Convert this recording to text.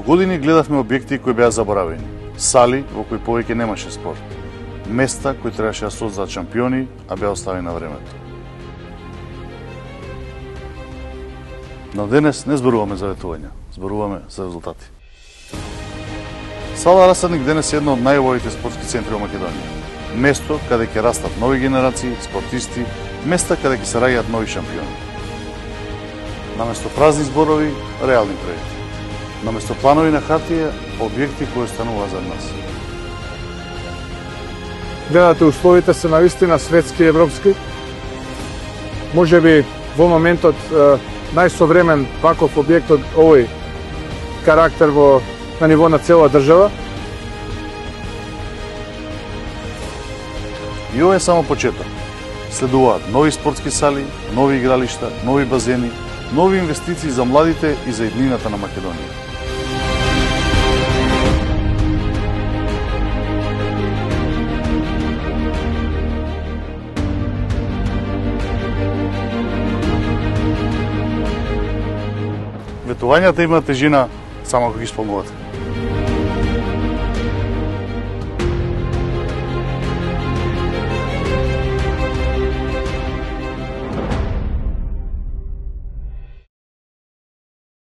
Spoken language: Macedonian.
години гледавме објекти кои беа заборавени, сали во кои повеќе немаше спорт, места кои требаше да создадат шампиони, а беа оставени на времето. Но денес не зборуваме за ветувања, зборуваме за резултати. Сала Расадник денес е едно од најубавите спортски центри во Македонија. Место каде ќе растат нови генерации, спортисти, места каде ќе се раѓаат нови шампиони. Наместо празни зборови, реални проекти. Наместо планови на хартија, објекти кои останува за нас. Гледате, условите се навистина светски и европски. Може би во моментот најсовремен ваков објект од овој карактер на ниво на цела држава. И ова е само почеток. Следуваат нови спортски сали, нови игралишта, нови базени, нови инвестиции за младите и за иднината на Македонија. Ветувањата имаат тежина само кога ги исполнувате.